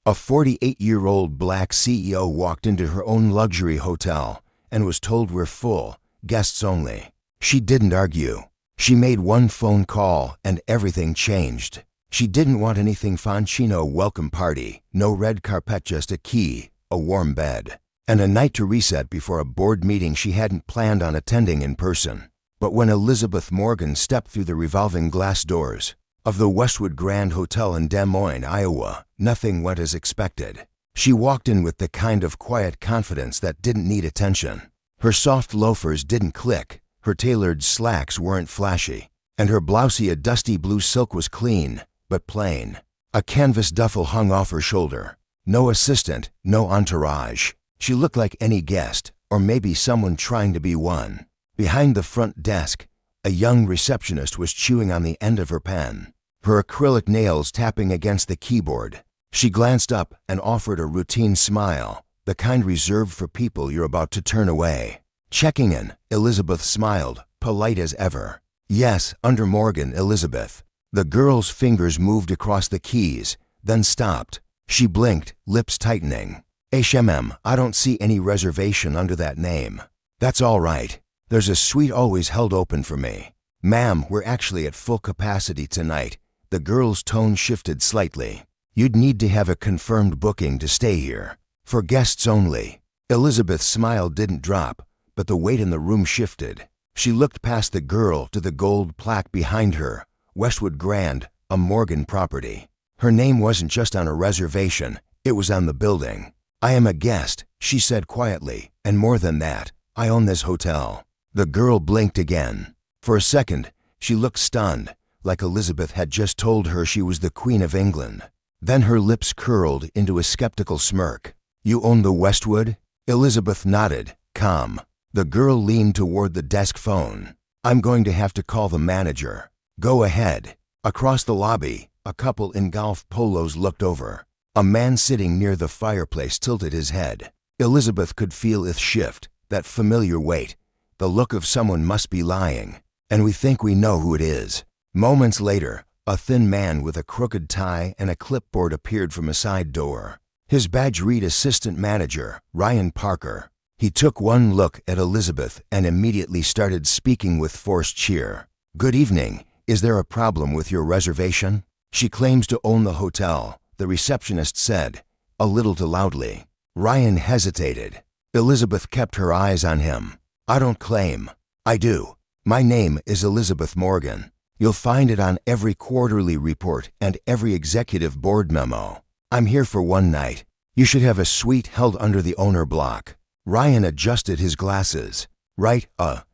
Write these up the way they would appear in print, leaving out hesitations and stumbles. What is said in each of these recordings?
A 48-year-old black CEO walked into her own luxury hotel and was told we're full, guests only. She didn't argue. She made one phone call and everything changed. She didn't want anything Fontino welcome party, no red carpet, just a key, a warm bed, and a night to reset before a board meeting she hadn't planned on attending in person. But when Elizabeth Morgan stepped through the revolving glass doors of the Westwood Grand Hotel in Des Moines, Iowa, nothing went as expected. She walked in with the kind of quiet confidence that didn't need attention. Her soft loafers didn't click, her tailored slacks weren't flashy, and her blousey, a dusty blue silk, was clean, but plain. A canvas duffel hung off her shoulder. No assistant, no entourage. She looked like any guest, or maybe someone trying to be one. Behind the front desk, a young receptionist was chewing on the end of her pen, her acrylic nails tapping against the keyboard. She glanced up and offered a routine smile, the kind reserved for people you're about to turn away. Checking in, Elizabeth smiled, polite as ever. Yes, under Morgan, Elizabeth. The girl's fingers moved across the keys, then stopped. She blinked, lips tightening. HMM, I don't see any reservation under that name. That's all right. There's a suite always held open for me. Ma'am, we're actually at full capacity tonight. The girl's tone shifted slightly. You'd need to have a confirmed booking to stay here. For guests only. Elizabeth's smile didn't drop, but the weight in the room shifted. She looked past the girl to the gold plaque behind her. Westwood Grand, a Morgan property. Her name wasn't just on a reservation, it was on the building. I am a guest, she said quietly, and more than that, I own this hotel. The girl blinked again. For a second, she looked stunned, like Elizabeth had just told her she was the Queen of England. Then her lips curled into a skeptical smirk. You own the Westwood? Elizabeth nodded, calm. The girl leaned toward the desk phone. I'm going to have to call the manager. Go ahead. Across the lobby, a couple in golf polos looked over. A man sitting near the fireplace tilted his head. Elizabeth could feel it shift, that familiar weight. The look of someone must be lying. And we think we know who it is. Moments later, a thin man with a crooked tie and a clipboard appeared from a side door. His badge read Assistant Manager, Ryan Parker. He took one look at Elizabeth and immediately started speaking with forced cheer. Good evening. Is there a problem with your reservation? She claims to own the hotel, the receptionist said, a little too loudly. Ryan hesitated. Elizabeth kept her eyes on him. I don't claim. I do. My name is Elizabeth Morgan. You'll find it on every quarterly report and every executive board memo. I'm here for one night. You should have a suite held under the owner block. Ryan adjusted his glasses. Right,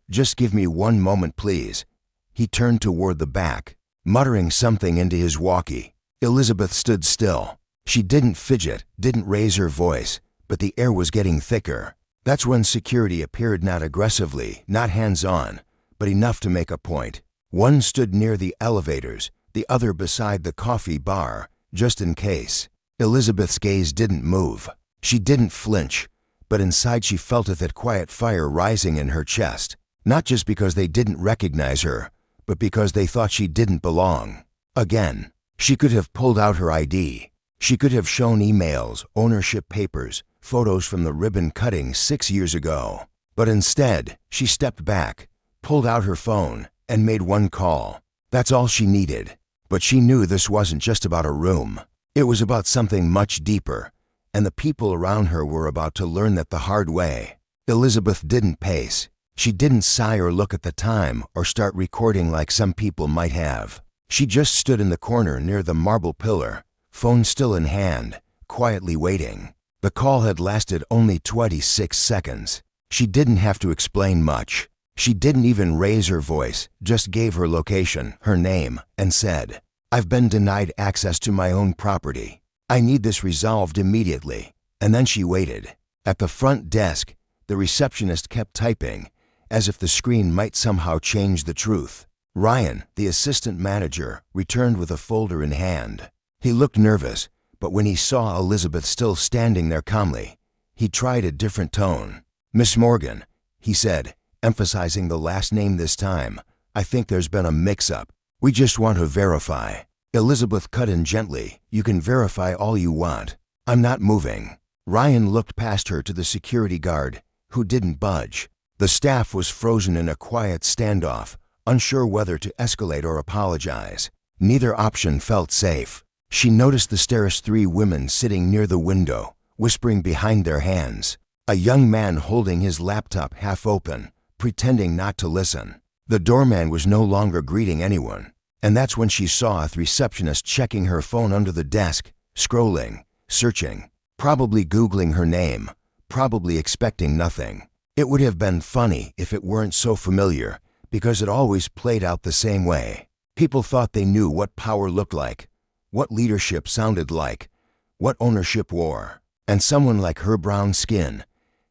just give me one moment, please. He turned toward the back, muttering something into his walkie. Elizabeth stood still. She didn't fidget, didn't raise her voice, but the air was getting thicker. That's when security appeared, not aggressively, not hands-on, but enough to make a point. One stood near the elevators, the other beside the coffee bar, just in case. Elizabeth's gaze didn't move. She didn't flinch, but inside she felt that quiet fire rising in her chest, not just because they didn't recognize her, but because they thought she didn't belong. Again, she could have pulled out her ID. She could have shown emails, ownership papers, photos from the ribbon cutting 6 years ago. But instead, she stepped back, pulled out her phone, and made one call. That's all she needed. But she knew this wasn't just about a room. It was about something much deeper, and the people around her were about to learn that the hard way. Elizabeth didn't pace. She didn't sigh or look at the time or start recording like some people might have. She just stood in the corner near the marble pillar, phone still in hand, quietly waiting. The call had lasted only 26 seconds. She didn't have to explain much. She didn't even raise her voice, just gave her location, her name, and said, I've been denied access to my own property. I need this resolved immediately. And then she waited. At the front desk, the receptionist kept typing, as if the screen might somehow change the truth. Ryan, the assistant manager, returned with a folder in hand. He looked nervous, but when he saw Elizabeth still standing there calmly, he tried a different tone. Miss Morgan, he said, emphasizing the last name this time, I think there's been a mix-up. We just want to verify. Elizabeth cut in gently. You can verify all you want. I'm not moving. Ryan looked past her to the security guard, who didn't budge. The staff was frozen in a quiet standoff, unsure whether to escalate or apologize. Neither option felt safe. She noticed the stairs 3 women sitting near the window, whispering behind their hands. A young man holding his laptop half open, pretending not to listen. The doorman was no longer greeting anyone. And that's when she saw a receptionist checking her phone under the desk, scrolling, searching, probably Googling her name, probably expecting nothing. It would have been funny if it weren't so familiar, because it always played out the same way. People thought they knew what power looked like, what leadership sounded like, what ownership wore. And someone like her brown skin,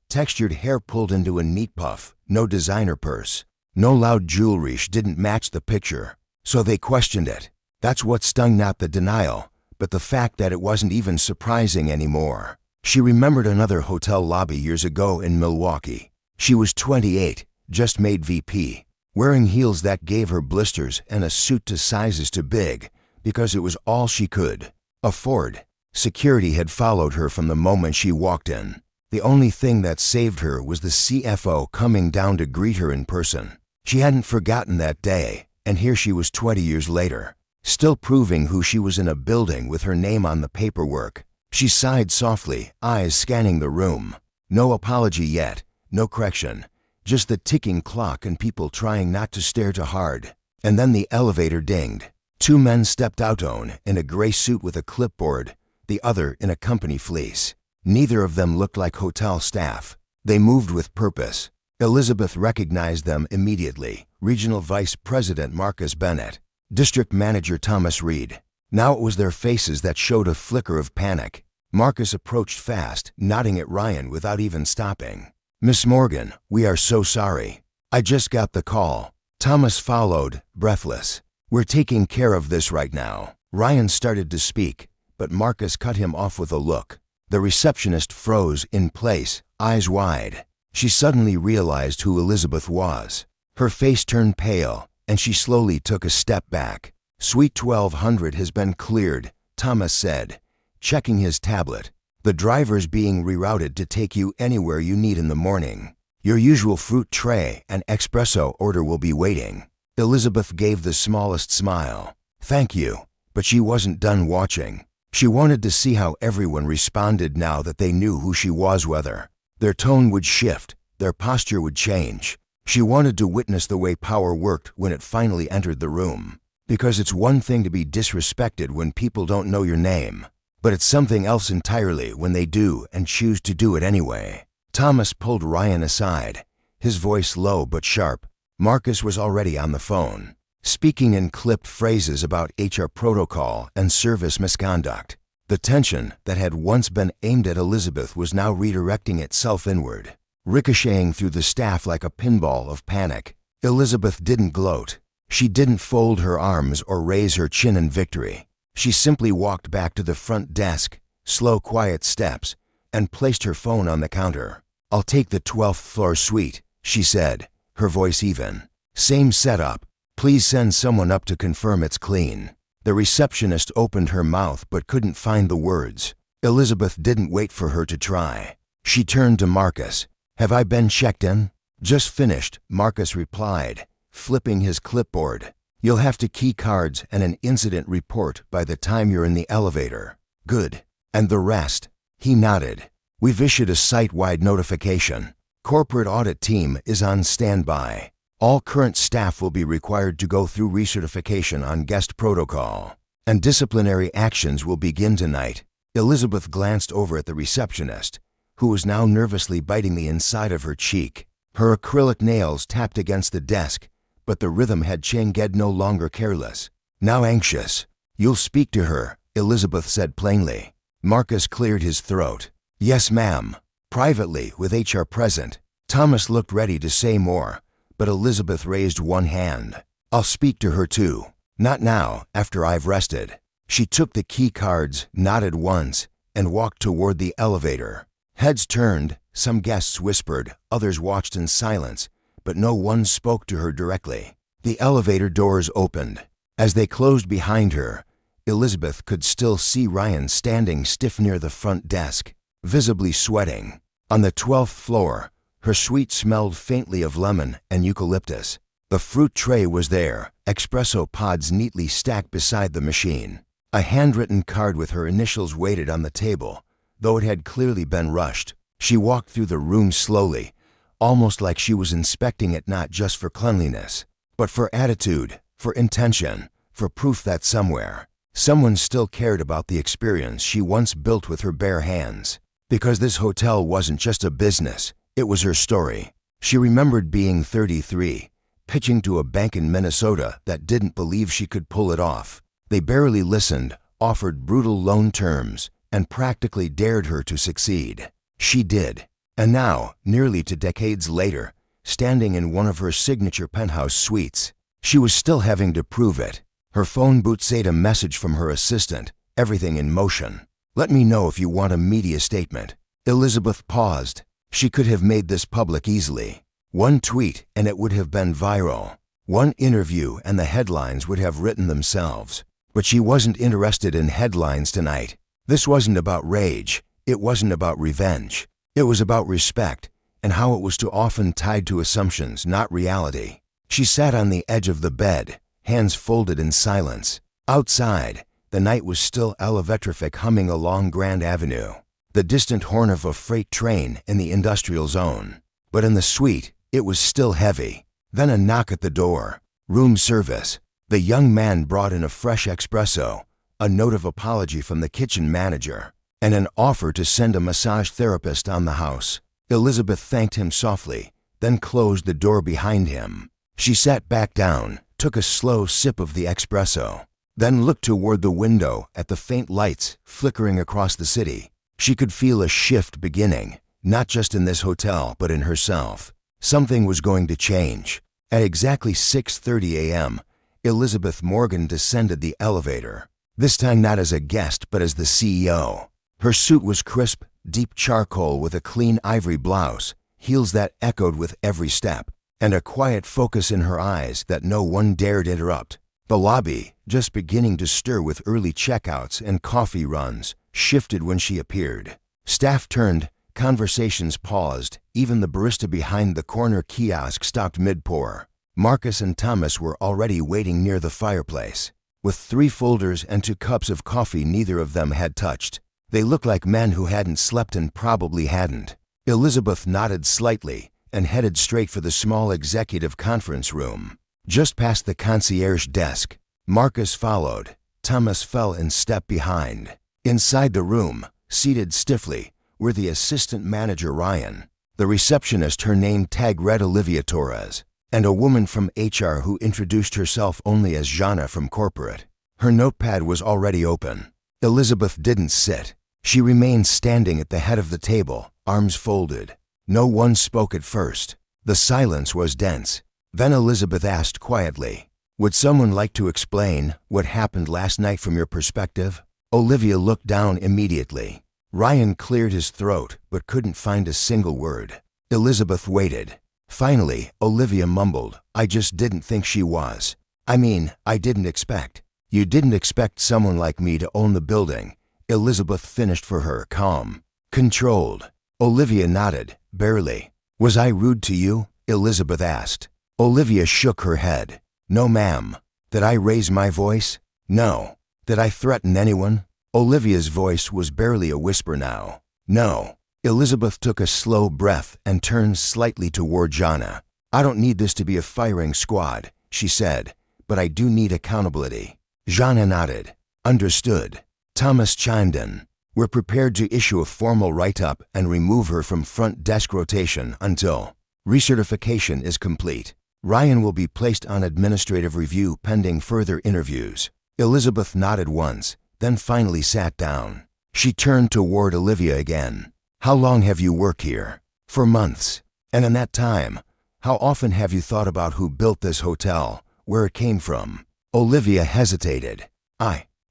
textured hair pulled into a neat puff, no designer purse, no loud jewelry didn't match the picture. So they questioned it. That's what stung, not the denial, but the fact that it wasn't even surprising anymore. She remembered another hotel lobby years ago in Milwaukee. She was 28, just made VP, wearing heels that gave her blisters and a suit to sizes too big, because it was all she could afford. Security had followed her from the moment she walked in. The only thing that saved her was the CFO coming down to greet her in person. She hadn't forgotten that day, and here she was 20 years later, still proving who she was in a building with her name on the paperwork. She sighed softly, eyes scanning the room. No apology yet, no correction, just the ticking clock and people trying not to stare too hard. And then the elevator dinged. 2 men stepped out, one in a gray suit with a clipboard, the other in a company fleece. Neither of them looked like hotel staff. They moved with purpose. Elizabeth recognized them immediately. Regional Vice President Marcus Bennett, District Manager Thomas Reed. Now it was their faces that showed a flicker of panic. Marcus approached fast, nodding at Ryan without even stopping. "Miss Morgan, we are so sorry. I just got the call." Thomas followed, breathless. "We're taking care of this right now." Ryan started to speak, but Marcus cut him off with a look. The receptionist froze in place, eyes wide. She suddenly realized who Elizabeth was. Her face turned pale, and she slowly took a step back. "Suite 1200 has been cleared," Thomas said, checking his tablet. "The driver's being rerouted to take you anywhere you need in the morning. Your usual fruit tray and espresso order will be waiting." Elizabeth gave the smallest smile. "Thank you," but she wasn't done watching. She wanted to see how everyone responded now that they knew who she was, whether their tone would shift, their posture would change. She wanted to witness the way power worked when it finally entered the room. Because it's one thing to be disrespected when people don't know your name, but it's something else entirely when they do and choose to do it anyway. Thomas pulled Ryan aside, his voice low but sharp. Marcus was already on the phone, speaking in clipped phrases about HR protocol and service misconduct. The tension that had once been aimed at Elizabeth was now redirecting itself inward, ricocheting through the staff like a pinball of panic. Elizabeth didn't gloat. She didn't fold her arms or raise her chin in victory. She simply walked back to the front desk, slow, quiet steps, and placed her phone on the counter. "I'll take the 12th floor suite," she said, her voice even. "Same setup. Please send someone up to confirm it's clean." The receptionist opened her mouth but couldn't find the words. Elizabeth didn't wait for her to try. She turned to Marcus. "Have I been checked in?" "Just finished," Marcus replied, flipping his clipboard. "You'll have to key cards and an incident report by the time you're in the elevator." "Good. And the rest?" He nodded. "We've issued a site-wide notification. Corporate audit team is on standby. All current staff will be required to go through recertification on guest protocol, and disciplinary actions will begin tonight." Elizabeth glanced over at the receptionist, who was now nervously biting the inside of her cheek. Her acrylic nails tapped against the desk, but the rhythm had changed, no longer careless, now anxious. "You'll speak to her," Elizabeth said plainly. Marcus cleared his throat. "Yes, ma'am. Privately, with HR present." Thomas looked ready to say more, but Elizabeth raised one hand. "I'll speak to her too. Not now, after I've rested." She took the key cards, nodded once, and walked toward the elevator. Heads turned, some guests whispered, others watched in silence, but no one spoke to her directly. The elevator doors opened. As they closed behind her, Elizabeth could still see Ryan standing stiff near the front desk, visibly sweating. On the 12th floor, her suite smelled faintly of lemon and eucalyptus. The fruit tray was there, espresso pods neatly stacked beside the machine. A handwritten card with her initials waited on the table, though it had clearly been rushed. She walked through the room slowly, almost like she was inspecting it not just for cleanliness, but for attitude, for intention, for proof that somewhere, someone still cared about the experience she once built with her bare hands. Because this hotel wasn't just a business, it was her story. She remembered being 33, pitching to a bank in Minnesota that didn't believe she could pull it off. They barely listened, offered brutal loan terms, and practically dared her to succeed. She did. And now, nearly 2 decades later, standing in one of her signature penthouse suites, she was still having to prove it. Her phone bootsaid a message from her assistant, everything in motion. "Let me know if you want a media statement." Elizabeth paused. She could have made this public easily. One tweet and it would have been viral. One interview and the headlines would have written themselves. But she wasn't interested in headlines tonight. This wasn't about rage. It wasn't about revenge. It was about respect and how it was too often tied to assumptions, not reality. She sat on the edge of the bed, hands folded in silence. Outside, the night was still electric, humming along Grand Avenue, the distant horn of a freight train in the industrial zone. But in the suite, it was still heavy. Then a knock at the door. Room service. The young man brought in a fresh espresso, a note of apology from the kitchen manager, and an offer to send a massage therapist on the house. Elizabeth thanked him softly, then closed the door behind him. She sat back down, took a slow sip of the espresso, then looked toward the window at the faint lights flickering across the city. She could feel a shift beginning, not just in this hotel, but in herself. Something was going to change. At exactly 6:30 a.m., Elizabeth Morgan descended the elevator, this time not as a guest but as the CEO. Her suit was crisp, deep charcoal with a clean ivory blouse, heels that echoed with every step, and a quiet focus in her eyes that no one dared interrupt. The lobby, just beginning to stir with early checkouts and coffee runs, shifted when she appeared. Staff turned, conversations paused, even the barista behind the corner kiosk stopped mid-pour. Marcus and Thomas were already waiting near the fireplace. With 3 folders and 2 cups of coffee neither of them had touched. They looked like men who hadn't slept and probably hadn't. Elizabeth nodded slightly and headed straight for the small executive conference room. Just past the concierge desk, Marcus followed. Thomas fell in step behind. Inside the room, seated stiffly, were the assistant manager Ryan, the receptionist, her name tag read Olivia Torres, and a woman from HR who introduced herself only as Jana from corporate. Her notepad was already open. Elizabeth didn't sit. She remained standing at the head of the table, arms folded. No one spoke at first. The silence was dense. Then Elizabeth asked quietly, "Would someone like to explain what happened last night from your perspective?" Olivia looked down immediately. Ryan cleared his throat but couldn't find a single word. Elizabeth waited. Finally, Olivia mumbled, "I just didn't think she was. I didn't expect." "You didn't expect someone like me to own the building," Elizabeth finished for her, calm, controlled. Olivia nodded, barely. "Was I rude to you?" Elizabeth asked. Olivia shook her head. "No, ma'am." "Did I raise my voice?" "No." "Did I threaten anyone?" Olivia's voice was barely a whisper now. "No." Elizabeth took a slow breath and turned slightly toward Jana. "I don't need this to be a firing squad," she said, "but I do need accountability." Jana nodded. "Understood." Thomas chimed in. "We're prepared to issue a formal write-up and remove her from front desk rotation until recertification is complete. Ryan will be placed on administrative review pending further interviews." Elizabeth nodded once, then finally sat down. She turned toward Olivia again. "How long have you worked here?" "For months." "And in that time, how often have you thought about who built this hotel, where it came from?" Olivia hesitated.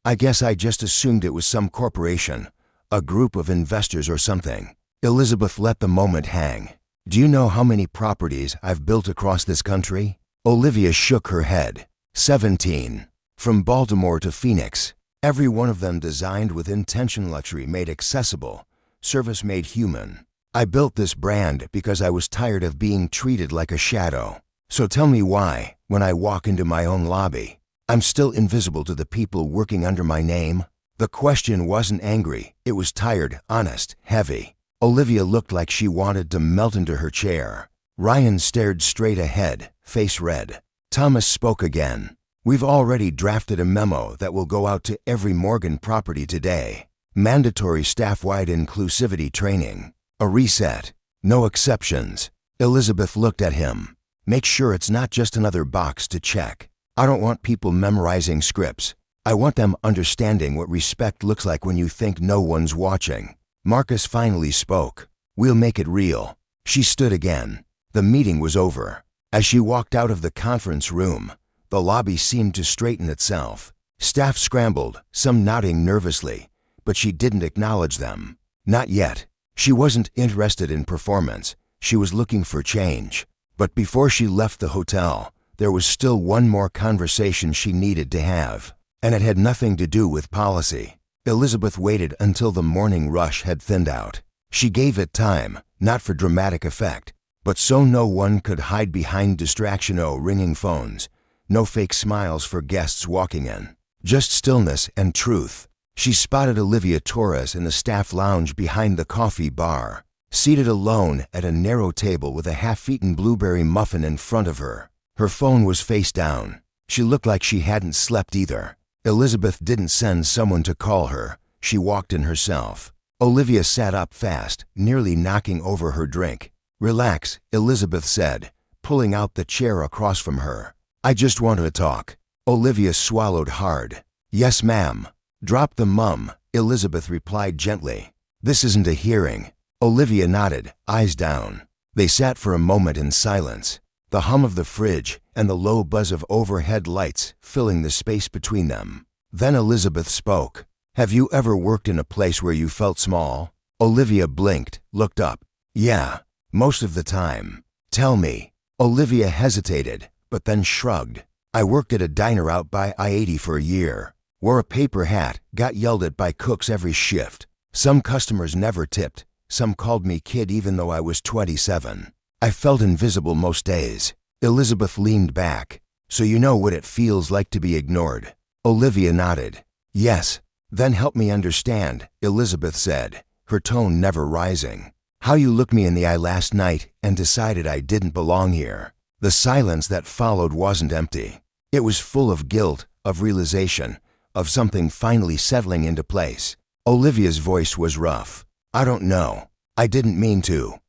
I guess I just assumed it was some corporation, a group of investors or something." Elizabeth let the moment hang. "Do you know how many properties I've built across this country?" Olivia shook her head. 17. From Baltimore to Phoenix. Every one of them designed with intention, luxury made accessible, service made human. I built this brand because I was tired of being treated like a shadow. So tell me why, when I walk into my own lobby, I'm still invisible to the people working under my name? The question wasn't angry, it was tired, honest, heavy. Olivia looked like she wanted to melt into her chair. Ryan stared straight ahead, face red. Thomas spoke again. We've already drafted a memo that will go out to every Morgan property today. Mandatory staff-wide inclusivity training. A reset. No exceptions. Elizabeth looked at him. Make sure it's not just another box to check. I don't want people memorizing scripts. I want them understanding what respect looks like when you think no one's watching. Marcus finally spoke. We'll make it real. She stood again. The meeting was over. As she walked out of the conference room, the lobby seemed to straighten itself. Staff scrambled, some nodding nervously, but she didn't acknowledge them. Not yet. She wasn't interested in performance. She was looking for change. But before she left the hotel, there was still one more conversation she needed to have. And it had nothing to do with policy. Elizabeth waited until the morning rush had thinned out. She gave it time, not for dramatic effect, but so no one could hide behind distraction. No ringing phones, no fake smiles for guests walking in. Just stillness and truth. She spotted Olivia Torres in the staff lounge behind the coffee bar, seated alone at a narrow table with a half-eaten blueberry muffin in front of her. Her phone was face down. She looked like she hadn't slept either. Elizabeth didn't send someone to call her. She walked in herself. Olivia sat up fast, nearly knocking over her drink. Relax, Elizabeth said, pulling out the chair across from her. I just want to talk. Olivia swallowed hard. Yes, ma'am. Drop the mum, Elizabeth replied gently. This isn't a hearing. Olivia nodded, eyes down. They sat for a moment in silence, the hum of the fridge and the low buzz of overhead lights filling the space between them. Then Elizabeth spoke. Have you ever worked in a place where you felt small? Olivia blinked, looked up. Yeah, most of the time. Tell me. Olivia hesitated, but then shrugged. I worked at a diner out by I-80 for a year. Wore a paper hat, got yelled at by cooks every shift. Some customers never tipped. Some called me kid even though I was 27. I felt invisible most days. Elizabeth leaned back. So you know what it feels like to be ignored? Olivia nodded. Yes. Then help me understand, Elizabeth said, her tone never rising. How you looked me in the eye last night and decided I didn't belong here. The silence that followed wasn't empty. It was full of guilt, of realization, of something finally settling into place. Olivia's voice was rough. I don't know. I didn't mean to.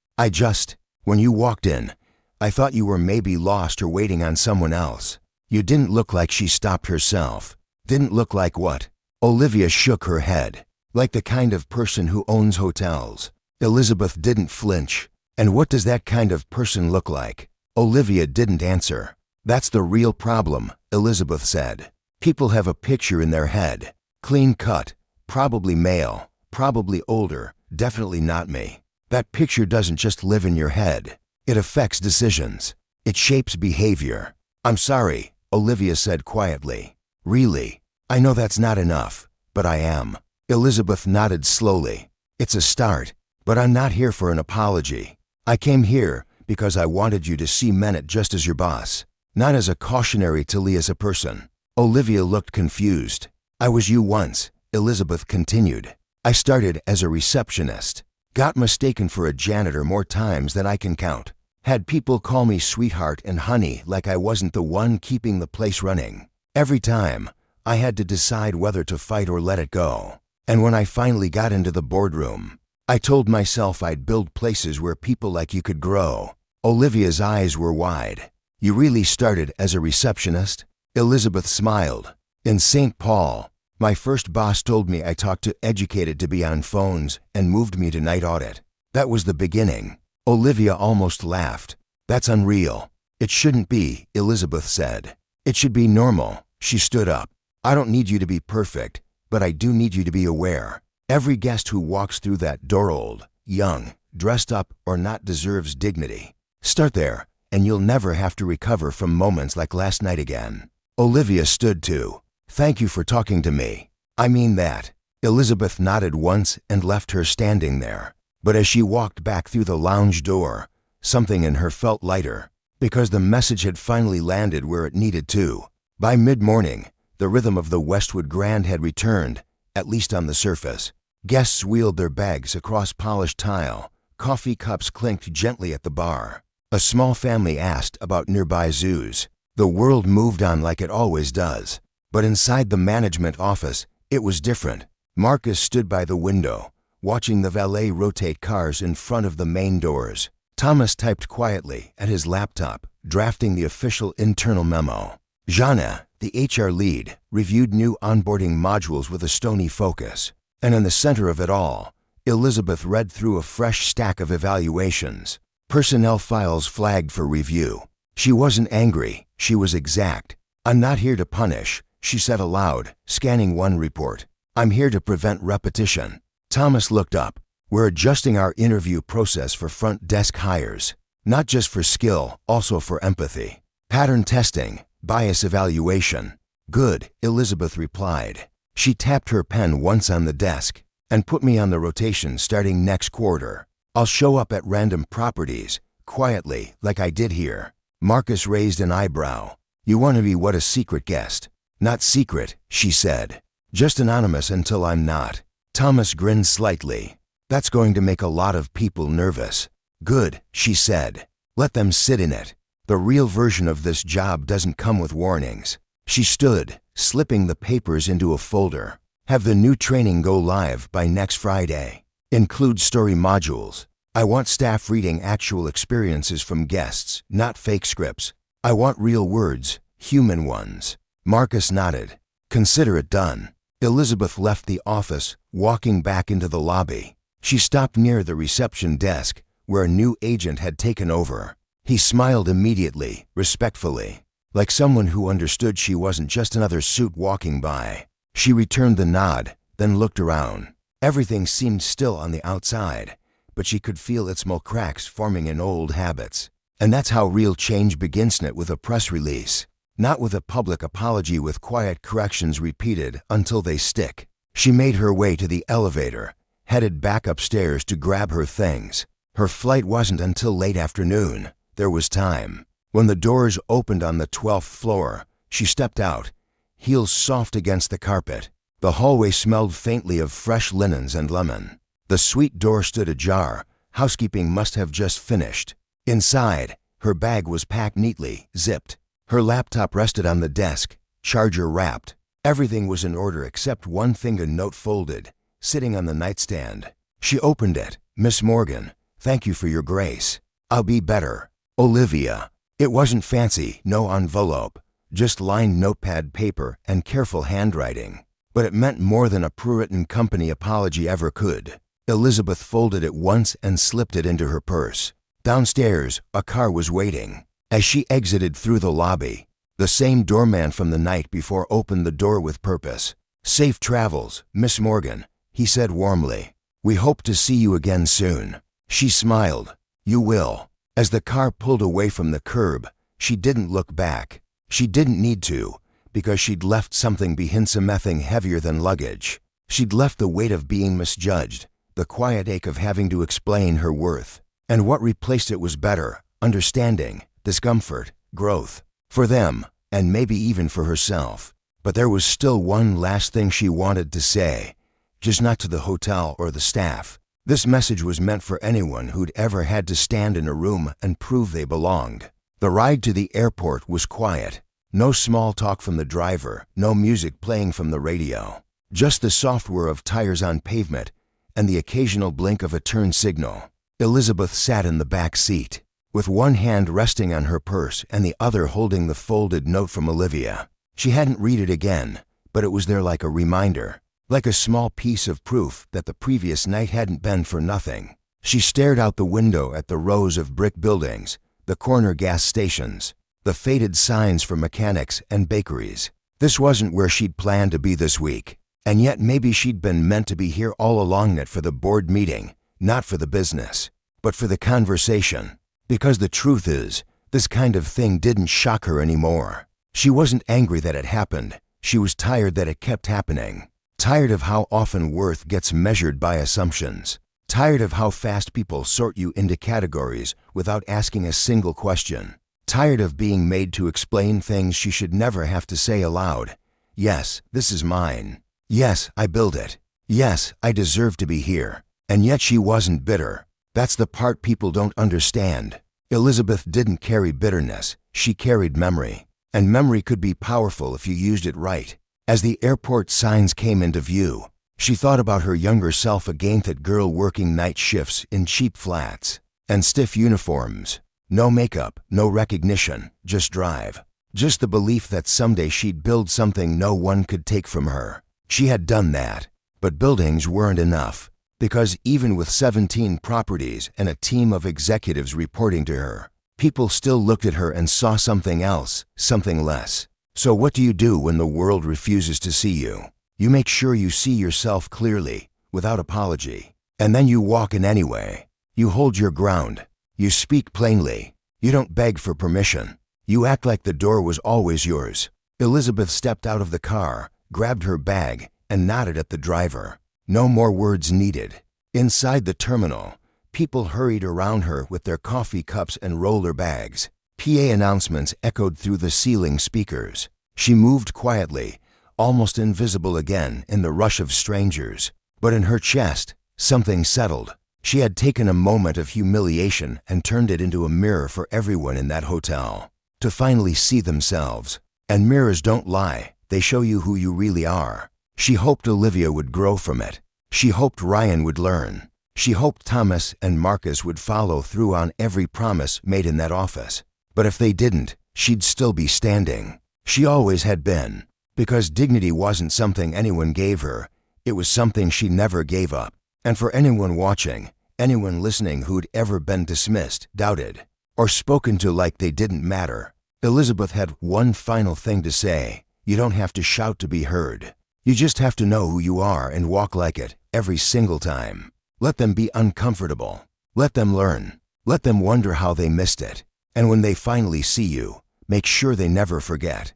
When you walked in, I thought you were maybe lost or waiting on someone else. You didn't look like she stopped herself. Didn't look like what? Olivia shook her head. Like the kind of person who owns hotels. Elizabeth didn't flinch. And what does that kind of person look like? Olivia didn't answer. That's the real problem, Elizabeth said. People have a picture in their head. Clean cut, probably male, probably older, definitely not me. That picture doesn't just live in your head. It affects decisions. It shapes behavior. I'm sorry, Olivia said quietly. Really? I know that's not enough, but I am. Elizabeth nodded slowly. It's a start, but I'm not here for an apology. I came here because I wanted you to see Menet just as your boss, not as a cautionary to Lee as a person. Olivia looked confused. I was you once, Elizabeth continued. I started as a receptionist. Got mistaken for a janitor more times than I can count. Had people call me sweetheart and honey like I wasn't the one keeping the place running. Every time, I had to decide whether to fight or let it go. And when I finally got into the boardroom, I told myself I'd build places where people like you could grow. Olivia's eyes were wide. You really started as a receptionist? Elizabeth smiled. In St. Paul, my first boss told me I talked too educated to be on phones and moved me to night audit. That was the beginning. Olivia almost laughed. That's unreal. It shouldn't be, Elizabeth said. It should be normal. She stood up. I don't need you to be perfect, but I do need you to be aware. Every guest who walks through that door, old, young, dressed up or not, deserves dignity. Start there, and you'll never have to recover from moments like last night again. Olivia stood too. Thank you for talking to me. I mean that. Elizabeth nodded once and left her standing there. But as she walked back through the lounge door, something in her felt lighter, because the message had finally landed where it needed to. By mid-morning, the rhythm of the Westwood Grand had returned, at least on the surface. Guests wheeled their bags across polished tile. Coffee cups clinked gently at the bar. A small family asked about nearby zoos. The world moved on like it always does. But inside the management office, it was different. Marcus stood by the window, watching the valet rotate cars in front of the main doors. Thomas typed quietly at his laptop, drafting the official internal memo. Jana, the HR lead, reviewed new onboarding modules with a stony focus. And in the center of it all, Elizabeth read through a fresh stack of evaluations. Personnel files flagged for review. She wasn't angry, she was exact. "I'm not here to punish," she said aloud, scanning one report. "I'm here to prevent repetition." Thomas looked up. "We're adjusting our interview process for front desk hires. Not just for skill, also for empathy. Pattern testing, bias evaluation." "Good," Elizabeth replied. She tapped her pen once on the desk. "And put me on the rotation starting next quarter. I'll show up at random properties, quietly, like I did here." Marcus raised an eyebrow. "You want to be what, a secret guest?" "Not secret," she said. "Just anonymous until I'm not." Thomas grinned slightly. "That's going to make a lot of people nervous." "Good," she said. "Let them sit in it. The real version of this job doesn't come with warnings." She stood, slipping the papers into a folder. "Have the new training go live by next Friday. Include story modules. I want staff reading actual experiences from guests, not fake scripts. I want real words, human ones." Marcus nodded. "Consider it done." Elizabeth left the office, walking back into the lobby. She stopped near the reception desk, where a new agent had taken over. He smiled immediately, respectfully, like someone who understood she wasn't just another suit walking by. She returned the nod, then looked around. Everything seemed still on the outside, but she could feel its small cracks forming in old habits. And that's how real change begins, not with a press release. Not with a public apology with quiet corrections repeated until they stick. She made her way to the elevator, headed back upstairs to grab her things. Her flight wasn't until late afternoon. There was time. When the doors opened on the 12th floor, she stepped out, heels soft against the carpet. The hallway smelled faintly of fresh linens and lemon. The suite door stood ajar. Housekeeping must have just finished. Inside, her bag was packed neatly, zipped. Her laptop rested on the desk, charger wrapped. Everything was in order except one thing, a note folded, sitting on the nightstand. She opened it. "Miss Morgan, thank you for your grace. I'll be better. Olivia." It wasn't fancy, no envelope, just lined notepad paper and careful handwriting. But it meant more than a pre-written company apology ever could. Elizabeth folded it once and slipped it into her purse. Downstairs, a car was waiting. As she exited through the lobby, the same doorman from the night before opened the door with purpose. "Safe travels, Miss Morgan," he said warmly. "We hope to see you again soon." She smiled. "You will." As the car pulled away from the curb, she didn't look back. She didn't need to, because she'd left something behind, something heavier than luggage. She'd left the weight of being misjudged, the quiet ache of having to explain her worth. And what replaced it was better, understanding, discomfort, growth. For them, and maybe even for herself. But there was still one last thing she wanted to say, just not to the hotel or the staff. This message was meant for anyone who'd ever had to stand in a room and prove they belonged. The ride to the airport was quiet. No small talk from the driver, no music playing from the radio. Just the software of tires on pavement and the occasional blink of a turn signal. Elizabeth sat in the back seat, with one hand resting on her purse and the other holding the folded note from Olivia. She hadn't read it again, but it was there like a reminder, like a small piece of proof that the previous night hadn't been for nothing. She stared out the window at the rows of brick buildings, the corner gas stations, the faded signs for mechanics and bakeries. This wasn't where she'd planned to be this week, and yet maybe she'd been meant to be here all along, not for the board meeting, not for the business, but for the conversation. Because the truth is, this kind of thing didn't shock her anymore. She wasn't angry that it happened. She was tired that it kept happening. Tired of how often worth gets measured by assumptions. Tired of how fast people sort you into categories without asking a single question. Tired of being made to explain things she should never have to say aloud. Yes, this is mine. Yes, I built it. Yes, I deserve to be here. And yet she wasn't bitter. That's the part people don't understand. Elizabeth didn't carry bitterness, she carried memory. And memory could be powerful if you used it right. As the airport signs came into view, she thought about her younger self again, that girl working night shifts in cheap flats and stiff uniforms. No makeup, no recognition, just drive. Just the belief that someday she'd build something no one could take from her. She had done that. But buildings weren't enough, because even with 17 properties and a team of executives reporting to her, people still looked at her and saw something else, something less. So what do you do when the world refuses to see you? You make sure you see yourself clearly, without apology. And then you walk in anyway. You hold your ground. You speak plainly. You don't beg for permission. You act like the door was always yours. Elizabeth stepped out of the car, grabbed her bag, and nodded at the driver. No more words needed. Inside the terminal, people hurried around her with their coffee cups and roller bags. PA announcements echoed through the ceiling speakers. She moved quietly, almost invisible again in the rush of strangers. But in her chest, something settled. She had taken a moment of humiliation and turned it into a mirror for everyone in that hotel to finally see themselves. And mirrors don't lie, they show you who you really are. She hoped Olivia would grow from it. She hoped Ryan would learn. She hoped Thomas and Marcus would follow through on every promise made in that office. But if they didn't, she'd still be standing. She always had been. Because dignity wasn't something anyone gave her, it was something she never gave up. And for anyone watching, anyone listening who'd ever been dismissed, doubted, or spoken to like they didn't matter, Elizabeth had one final thing to say. You don't have to shout to be heard. You just have to know who you are and walk like it, every single time. Let them be uncomfortable. Let them learn. Let them wonder how they missed it. And when they finally see you, make sure they never forget.